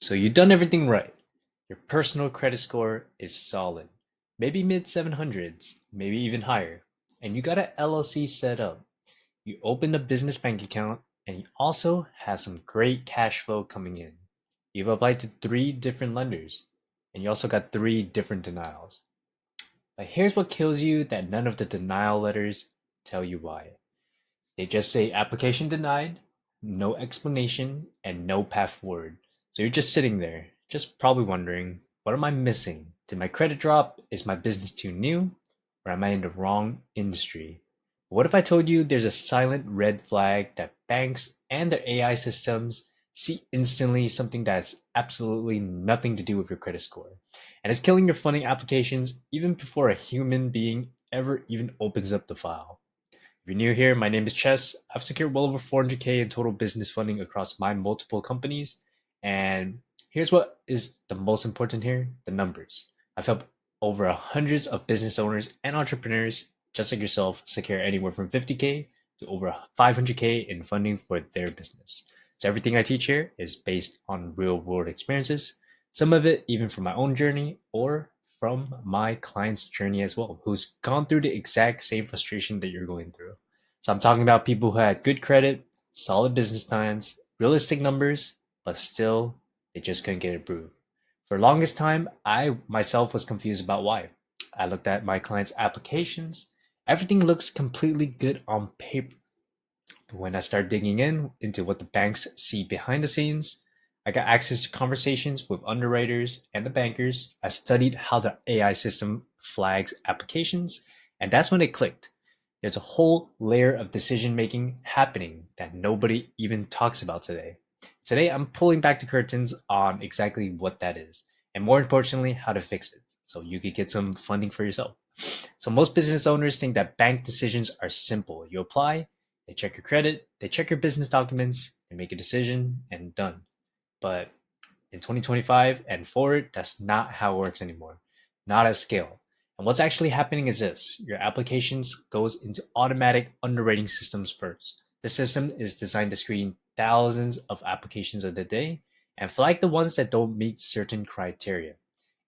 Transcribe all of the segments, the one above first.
So you've done everything right. Your personal credit score is solid, maybe mid 700s, maybe even higher. And you got a LLC set up. You opened a business bank account, and you also have some great cash flow coming in. You've applied to three different lenders, and you also got three different denials. But here's what kills you that none of the denial letters tell you why. They just say application denied, no explanation, and no path forward. So you're just sitting there, just probably wondering, what am I missing? Did my credit drop? Is my business too new? Or am I in the wrong industry? What if I told you there's a silent red flag that banks and their AI systems see instantly, something that's absolutely nothing to do with your credit score? And it's killing your funding applications even before a human being ever even opens up the file. If you're new here, my name is Chess. I've secured well over 400K in total business funding across my multiple companies. And here's what is the most important here, the numbers. I've helped over hundreds of business owners and entrepreneurs, just like yourself, secure anywhere from 50K to over 500K in funding for their business. So everything I teach here is based on real world experiences, some of it even from my own journey or from my client's journey as well, who's gone through the exact same frustration that you're going through. So I'm talking about people who had good credit, solid business plans, realistic numbers, but still they just couldn't get approved. For the longest time, I myself was confused about why. I looked at my clients' applications. Everything looks completely good on paper. But when I start digging into what the banks see behind the scenes, I got access to conversations with underwriters and the bankers. I studied how the AI system flags applications, and that's when it clicked. There's a whole layer of decision making happening that nobody even talks about today. Today, I'm pulling back the curtains on exactly what that is, and more importantly, how to fix it so you could get some funding for yourself. So, most business owners think that bank decisions are simple. You apply, they check your credit, they check your business documents, they make a decision, and done. But in 2025 and forward, that's not how it works anymore. Not at scale. And what's actually happening is this: your applications goes into automatic underwriting systems first. The system is designed to screen thousands of applications a day and flag the ones that don't meet certain criteria.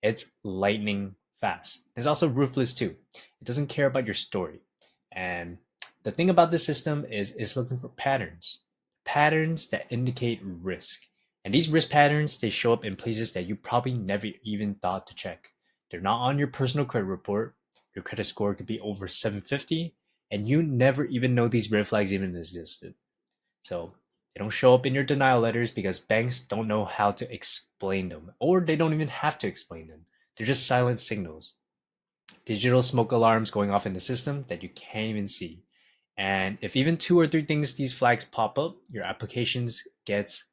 It's lightning fast. It's also ruthless too. It doesn't care about your story. And the thing about this system is it's looking for patterns. Patterns that indicate risk. And these risk patterns, they show up in places that you probably never even thought to check. They're not on your personal credit report. Your credit score could be over 750, and you never even know these red flags even existed. So they don't show up in your denial letters because banks don't know how to explain them, or they don't even have to explain them. They're just silent signals, digital smoke alarms going off in the system that you can't even see. And if even two or three things these flags pop up, your applications gets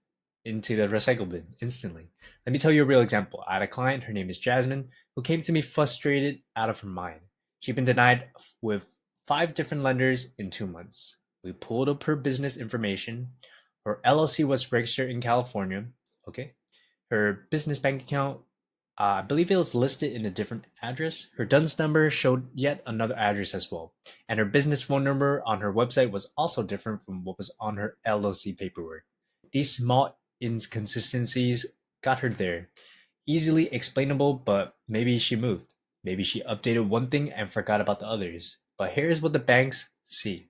into the recycle bin instantly. Let me tell you a real example. I had a client, her name is Jasmine, who came to me frustrated out of her mind. She'd been denied with five different lenders in 2 months. We pulled up her business information. Her LLC was registered in California. Okay. Her business bank account, I believe it was listed in a different address. Her DUNS number showed yet another address as well. And her business phone number on her website was also different from what was on her LLC paperwork. These small inconsistencies got her there. Easily explainable, but maybe she moved. Maybe she updated one thing and forgot about the others. But here's what the banks see: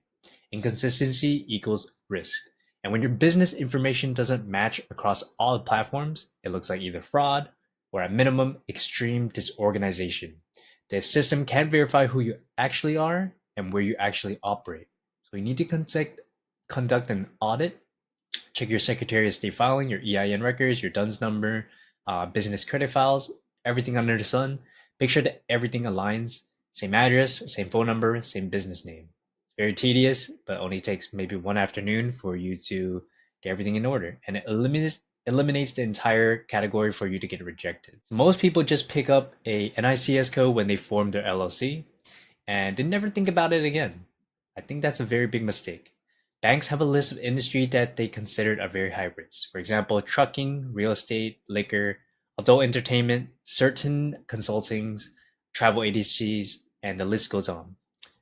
inconsistency equals risk. And when your business information doesn't match across all the platforms, it looks like either fraud or at minimum, extreme disorganization. The system can't verify who you actually are and where you actually operate. So you need to conduct an audit, check your Secretary of State filing, your EIN records, your DUNS number, business credit files, everything under the sun. Make sure that everything aligns. Same address, same phone number, same business name. It's very tedious, but only takes maybe one afternoon for you to get everything in order. And it eliminates the entire category for you to get rejected. Most people just pick up a NICS code when they form their LLC and they never think about it again. I think that's a very big mistake. Banks have a list of industries that they considered are very high risk. For example, trucking, real estate, liquor, adult entertainment, certain consultings, travel agencies, and the list goes on.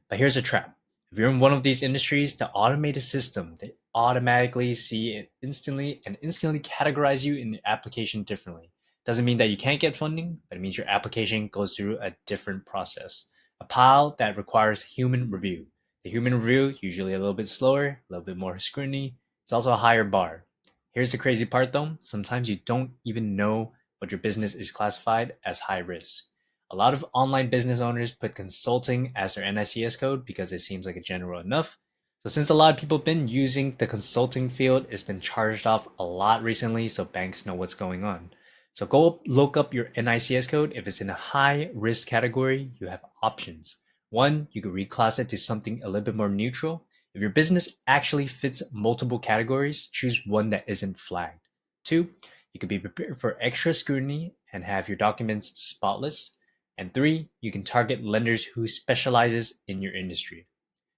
But here's a trap. If you're in one of these industries, the automated system, the automatically see it instantly and instantly categorize you in the application differently. Doesn't mean that you can't get funding, but it means your application goes through a different process, a pile that requires human review. The human review, usually a little bit slower, a little bit more scrutiny. It's also a higher bar. Here's the crazy part though, sometimes you don't even know what your business is classified as high risk. A lot of online business owners put consulting as their NICS code because it seems like a general enough. So since a lot of people have been using the consulting field, it's been charged off a lot recently, so banks know what's going on. So go look up your NICS code. If it's in a high risk category, you have options. One, you could reclass it to something a little bit more neutral. If your business actually fits multiple categories, choose one that isn't flagged. Two, you could be prepared for extra scrutiny and have your documents spotless. And three, you can target lenders who specializes in your industry.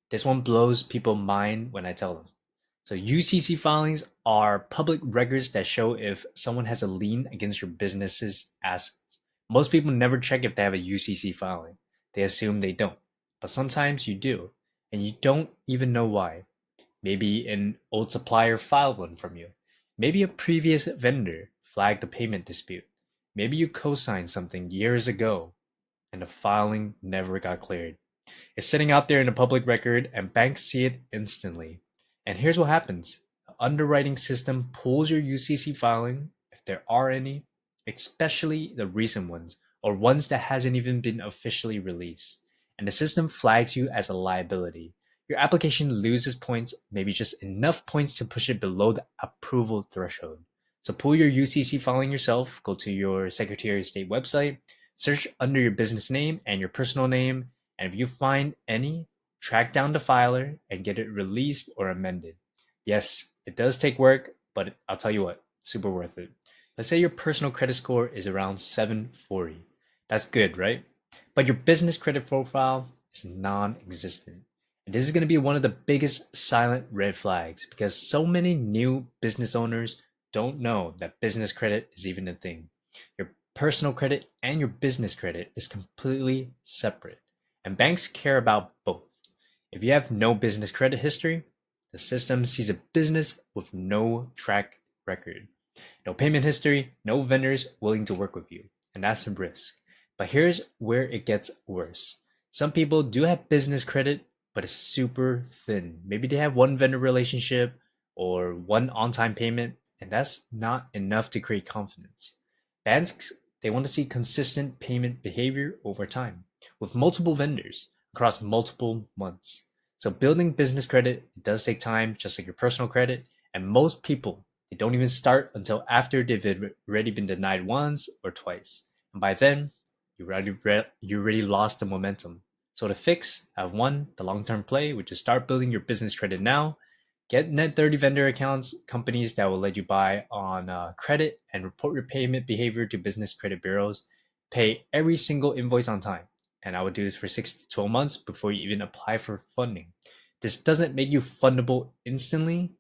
This one blows people's mind when I tell them. So UCC filings are public records that show if someone has a lien against your business's assets. Most people never check if they have a UCC filing. They assume they don't. But sometimes you do, and you don't even know why. Maybe an old supplier filed one from you. Maybe a previous vendor flagged a payment dispute. Maybe you co-signed something years ago and the filing never got cleared. It's sitting out there in the public record, and banks see it instantly. And here's what happens: the underwriting system pulls your UCC filing, if there are any, especially the recent ones, or ones that hasn't even been officially released. And the system flags you as a liability. Your application loses points, maybe just enough points to push it below the approval threshold. So pull your UCC filing yourself, go to your Secretary of State website, search under your business name and your personal name, and if you find any, track down the filer and get it released or amended. Yes, it does take work, but I'll tell you what, super worth it. Let's say your personal credit score is around 740. That's good, right? But your business credit profile is non existent. And this is going to be one of the biggest silent red flags because so many new business owners don't know that business credit is even a thing. Your personal credit and your business credit is completely separate. And banks care about both. If you have no business credit history, the system sees a business with no track record, no payment history, no vendors willing to work with you, and that's a risk. But here's where it gets worse. Some people do have business credit, but it's super thin. Maybe they have one vendor relationship or one on time payment, and that's not enough to create confidence. Banks, they want to see consistent payment behavior over time with multiple vendors across multiple months. So building business credit it does take time, just like your personal credit, and most people they don't even start until after they've already been denied once or twice. And by then, you already lost the momentum. So to fix, have one, the long-term play, which is start building your business credit now. Get net 30 vendor accounts, companies that will let you buy on credit and report your payment behavior to business credit bureaus. Pay every single invoice on time. And I would do this for 6 to 12 months before you even apply for funding. This doesn't make you fundable instantly,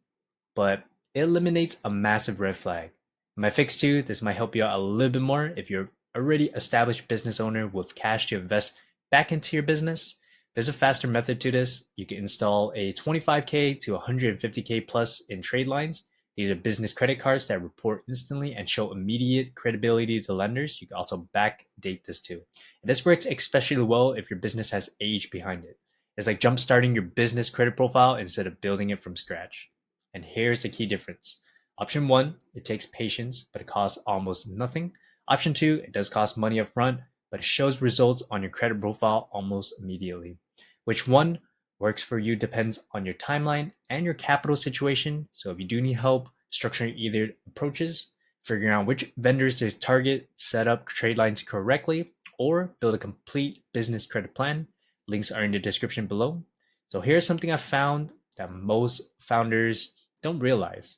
but it eliminates a massive red flag. In my fix two, this might help you out a little bit more if you're already established business owner with cash to invest back into your business. There's a faster method to this. You can install a 25K to 150K plus in trade lines. These are business credit cards that report instantly and show immediate credibility to lenders. You can also backdate this too. And this works especially well if your business has age behind it. It's like jump starting your business credit profile instead of building it from scratch. And here's the key difference. Option one, it takes patience, but it costs almost nothing. Option two, it does cost money up front, but it shows results on your credit profile almost immediately. Which one works for you depends on your timeline and your capital situation. So if you do need help structuring either approaches, figuring out which vendors to target, set up trade lines correctly, or build a complete business credit plan, links are in the description below. So here's something I found that most founders don't realize.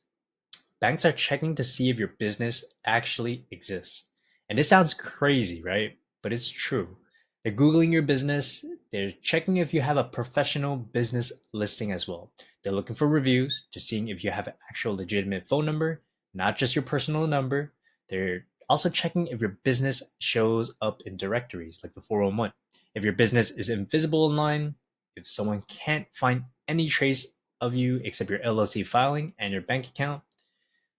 Banks are checking to see if your business actually exists. And this sounds crazy, right? But it's true. They're Googling your business, they're checking if you have a professional business listing as well. They're looking for reviews, to seeing if you have an actual legitimate phone number, not just your personal number. They're also checking if your business shows up in directories like the 401. If your business is invisible online, if someone can't find any trace of you except your LLC filing and your bank account.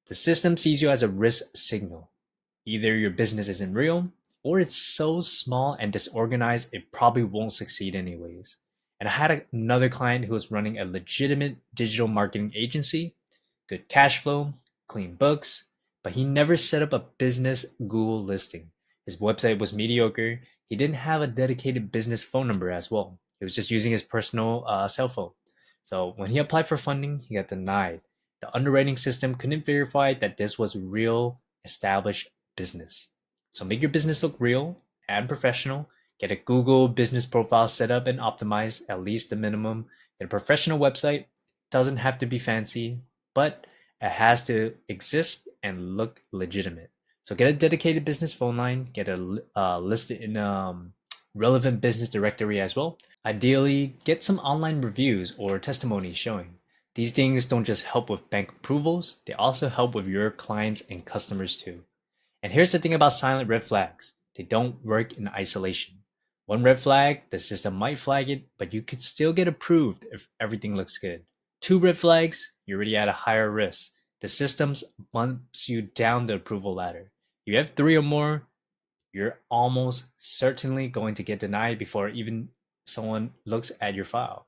The system sees you as a risk signal. Either your business isn't real, or it's so small and disorganized it probably won't succeed anyways. And I had another client who was running a legitimate digital marketing agency, good cash flow, clean books, but he never set up a business Google listing. His website was mediocre. He didn't have a dedicated business phone number as well. He was just using his personal cell phone. So when he applied for funding, he got denied. The underwriting system couldn't verify that this was real, established business. So make your business look real and professional. Get a Google business profile set up and optimized, at least the minimum. Get a professional website. Doesn't have to be fancy, but it has to exist and look legitimate. So get a dedicated business phone line. Get a listed in relevant business directory as well. Ideally, get some online reviews or testimonies showing. These things don't just help with bank approvals, they also help with your clients and customers too. And here's the thing about silent red flags, they don't work in isolation. One red flag, the system might flag it, but you could still get approved if everything looks good. Two red flags, you're already at a higher risk. The system bumps you down the approval ladder. If you have three or more, you're almost certainly going to get denied before even someone looks at your file.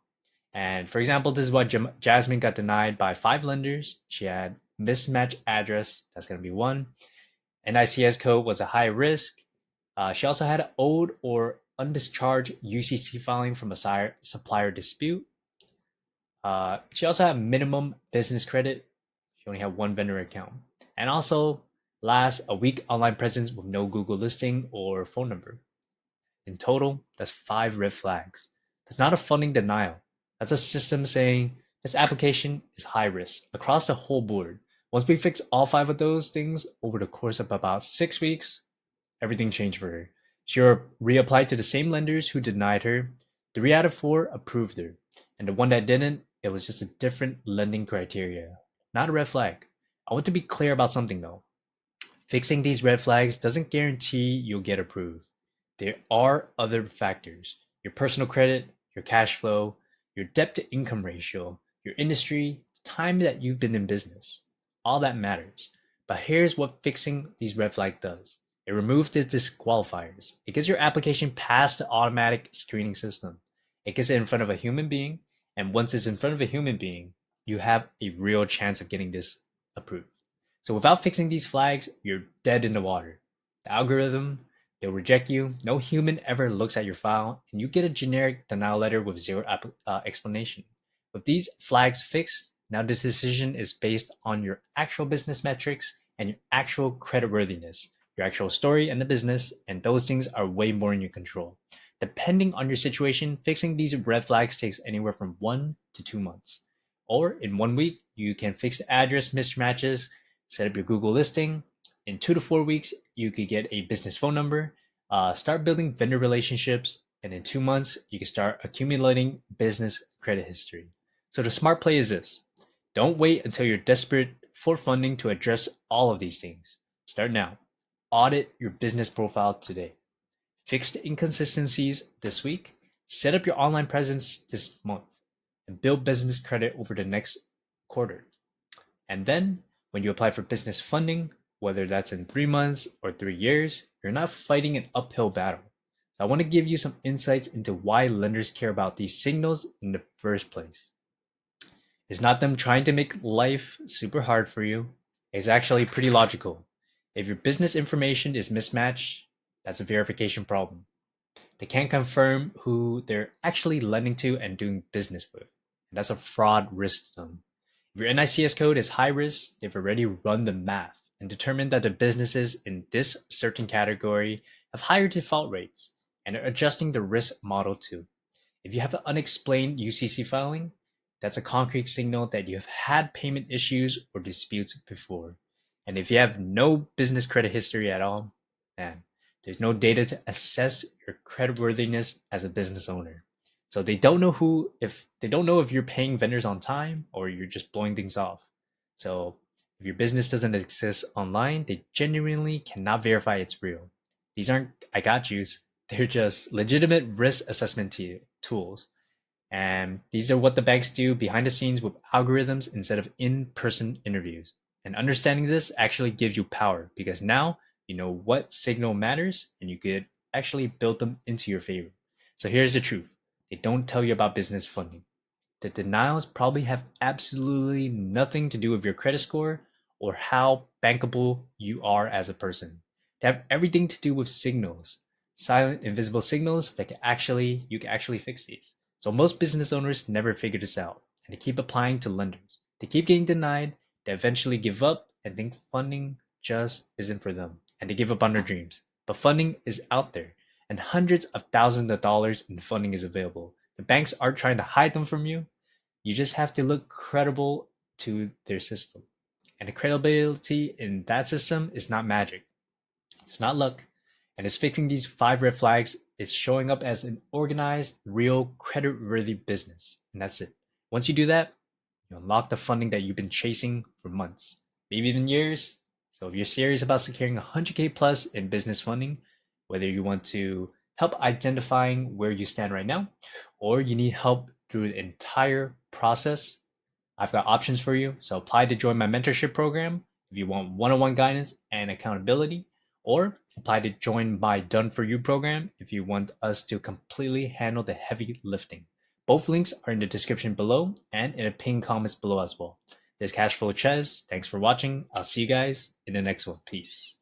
And for example, this is what Jasmine got denied by 5 lenders. She had mismatched address, that's going to be one. NICS code was a high risk. She also had an owed or undischarged UCC filing from a supplier dispute. She also had minimum business credit. She only had one vendor account. And also, last, a weak online presence with no Google listing or phone number. In total, that's 5 red flags. That's not a funding denial. That's a system saying this application is high risk across the whole board. Once we fix all 5 of those things over the course of about 6 weeks, everything changed for her. She reapplied to the same lenders who denied her. 3 out of 4 approved her. And the one that didn't, it was just a different lending criteria. Not a red flag. I want to be clear about something though. Fixing these red flags doesn't guarantee you'll get approved. There are other factors: your personal credit, your cash flow, your debt to income ratio, your industry, the time that you've been in business. All that matters. But here's what fixing these red flags does: it removes the disqualifiers. It gets your application past the automatic screening system. It gets it in front of a human being. And once it's in front of a human being, you have a real chance of getting this approved. So without fixing these flags, you're dead in the water. The algorithm, they'll reject you. No human ever looks at your file, and you get a generic denial letter with zero explanation. With these flags fixed, now the decision is based on your actual business metrics and your actual creditworthiness, your actual story and the business, and those things are way more in your control. Depending on your situation, fixing these red flags takes anywhere from 1 to 2 months. Or in 1 week, you can fix the address mismatches, set up your Google listing. In 2 to 4 weeks, you could get a business phone number, start building vendor relationships, and in 2 months, you can start accumulating business credit history. So the smart play is this: don't wait until you're desperate for funding to address all of these things. Start now. Audit your business profile today. Fix the inconsistencies this week. Set up your online presence this month and build business credit over the next quarter. And then when you apply for business funding, whether that's in 3 months or 3 years, you're not fighting an uphill battle. So I want to give you some insights into why lenders care about these signals in the first place. It's not them trying to make life super hard for you. It's actually pretty logical. If your business information is mismatched, that's a verification problem. They can't confirm who they're actually lending to and doing business with. And that's a fraud risk to them. If your NICS code is high risk, they've already run the math and determined that the businesses in this certain category have higher default rates and are adjusting the risk model too. If you have an unexplained UCC filing, that's a concrete signal that you have had payment issues or disputes before. And if you have no business credit history at all, man, there's no data to assess your creditworthiness as a business owner. So they don't know if you're paying vendors on time or you're just blowing things off. So if your business doesn't exist online, they genuinely cannot verify it's real. These aren't I got yous. They're just legitimate risk assessment tools. And these are what the banks do behind the scenes with algorithms instead of in-person interviews. And understanding this actually gives you power because now you know what signal matters and you could actually build them into your favor. So here's the truth. They don't tell you about business funding. The denials probably have absolutely nothing to do with your credit score or how bankable you are as a person. They have everything to do with signals, silent, invisible signals that you can actually fix these. So most business owners never figure this out, and they keep applying to lenders. They keep getting denied, they eventually give up and think funding just isn't for them, and they give up on their dreams. But funding is out there, and hundreds of thousands of dollars in funding is available. The banks aren't trying to hide them from you. You just have to look credible to their system. And the credibility in that system is not magic. It's not luck. And it's fixing these 5 red flags. It's showing up as an organized, real, credit-worthy business. And that's it. Once you do that, you unlock the funding that you've been chasing for months, maybe even years. So if you're serious about securing 100K plus in business funding, whether you want to help identifying where you stand right now, or you need help through the entire process, I've got options for you. So apply to join my mentorship program if you want one-on-one guidance and accountability, or apply to join my Done For You program if you want us to completely handle the heavy lifting. Both links are in the description below and in the pinned comments below as well. This is Cashflow Ches. Thanks for watching. I'll see you guys in the next one. Peace.